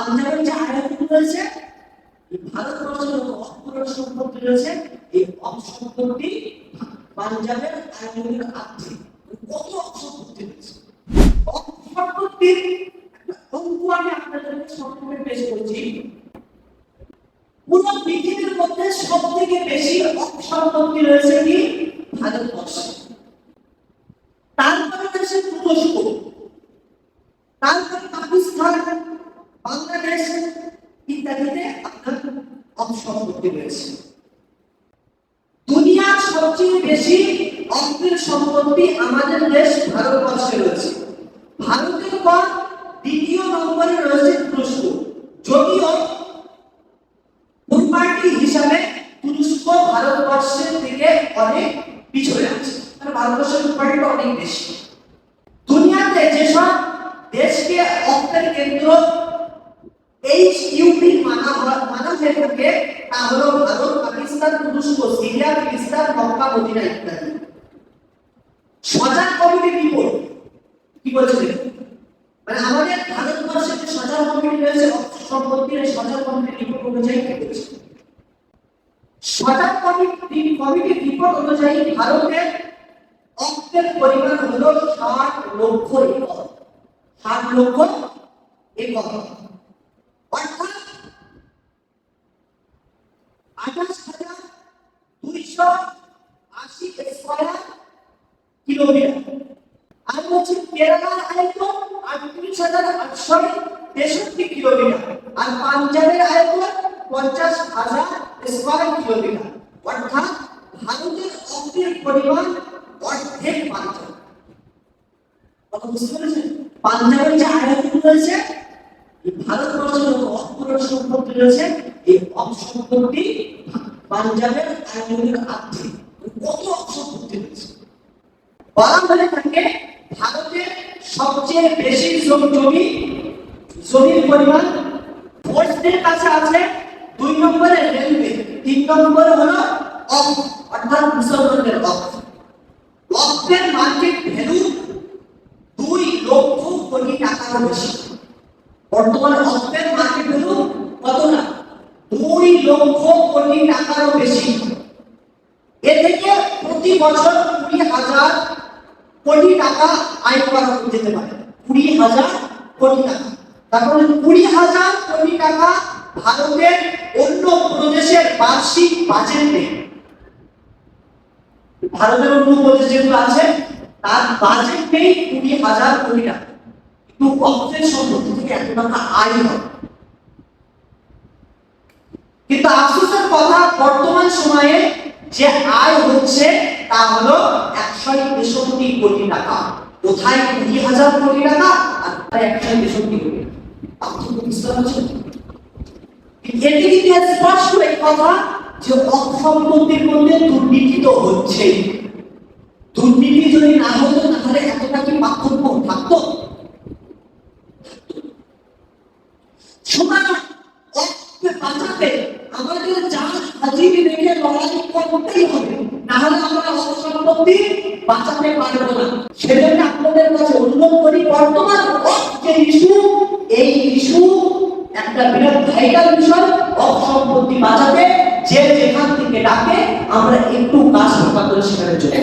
পাঞ্জাবের যে আয়তন রয়েছে, ভারতবর্ষের অপূরণ সম্পত্তি রয়েছে, এই সম্পত্তি পাঞ্জাবের আয়তনের আর্ধেক। কত সম্পত্তি রয়েছে? সম্পত্তির অঙ্ক আমি আপনাদেরকে সংক্ষেপে পেশ করছি। পুরো পৃথিবীর মধ্যে সব থেকে বেশি সম্পত্তি রয়েছে কি ভারতবর্ষে, তারপরে রয়েছে তুরস্ক, তারপরে পাকিস্তান, বাংলাদেশ ইত্যাদিতে আপনার সম্পত্তি রয়েছে। দুনিয়ার সবচেয়ে বেশি অর্থের সম্পত্তি আমাদের দেশ ভারতবর্ষে রয়েছে। ভারতের পর দ্বিতীয় নম্বরে রয়েছে তুরস্ক। যদিও ভূপাটি হিসাবে তুরস্ক ভারতবর্ষের থেকে অনেক পিছনে আছে, কারণ ভারতবর্ষের ভূপাটিটা অনেক বেশি। দুনিয়াতে যেসব দেশকে অর্থের কেন্দ্র HUP মানা হয়ে থাকে তা হলো ভারত, পাকিস্তান, তুরস্ক, সিরিয়া, ফিলিস্তিন, মক্কা, মদিনা ইত্যাদি। সজাগ কমিটির রিপোর্ট কি বলছে? মানে আমাদের ভারতবর্ষের যে সজাগ কমিটি রয়েছে সম্পত্তির সজাগ কমিটির রিপোর্ট অনুযায়ী কি বলছে? সজাগ কমিটির রিপোর্ট অনুযায়ী ভারতের অর্থের পরিমাণ হলো 60 লক্ষ একর। 60 লক্ষ একর অর্থাৎ 28,280 স্কয়ার কিলোমিটার। আর হচ্ছে কেরালার আয়তন 38,863 কিলোমিটার, আর পাঞ্জাবের আয়তন 50,000 স্কয়ার কিলোমিটার। অর্থাৎ ভারতের অর্থের পরিমাণ অর্ধেক পাঞ্জাব। কথা বুঝতে পেরেছেন? পাঞ্জাবের যে আয়তন রয়েছে, ভারতবর্ষের অপূরণ সম্পত্তি রয়েছে, এই সম্পত্তি পাঞ্জাবের আয়তনের আর্ধেক। কত সম্পত্তি রয়েছে? বলা হয়ে থাকে ভারতের সবচেয়ে বেশি জমির পরিমাণ ফোর্সের কাছে আছে। 2 নম্বরে রেলওয়ে, 3 নম্বরে হলো অর্থাৎ মুসলমানদের অর্থের মার্কেট ভ্যালু 2 লক্ষ কোটি টাকারও বেশি। বর্তমানে অর্থের মার্কেট ভ্যালু কত না? 2 লক্ষ কোটি টাকারও বেশি। এ থেকে প্রতি বছর 20,000 কোটি টাকা আয় করা যেতে পারে। 20,000 কোটি টাকা। তারপরে 20,000 কোটি টাকা ভারতের অন্য প্রদেশের বার্ষিক বাজেট নেই। ভারতের অন্য প্রদেশ যেগুলো আছে তার বাজেট নেই 20,000 কোটি টাকা, কিন্তু অর্থের সম্পত্তি থেকে এত টাকা আয় হয়। কিন্তু আফসোসের কথা, বর্তমান সময়ে যে আয় হচ্ছে তা হলো 163 কোটি টাকা। কোথায় 20,000 কোটি টাকা আর কোথায় 163 কোটি টাকা? পার্থক্য বুঝতে পারছেন? এটি কিন্তু স্পষ্ট এই কথা যে অসম্পত্তির মধ্যে দুর্নীতি তো হচ্ছে। দুর্নীতি যদি না হতো তাহলে এতটা কি পার্থক্য থাকতো? সুতরাং অর্থকে বাঁচাতে আমাদের যার হাজির রেখে লড়াই করতেই হবে, না হলে আমরা অসম্পত্তি বাঁচাতে পারবো না। সেজন্য আপনাদের কাছে অনুরোধ করি, বর্তমান যে ইস্যু, এই ইস্যু একটা বিরাট ভাইটাল বিষয়। অসম্পত্তি বাঁচাতে যে যেখান থেকে ডাকে আমরা একটু কাজ করে সেখানে চলে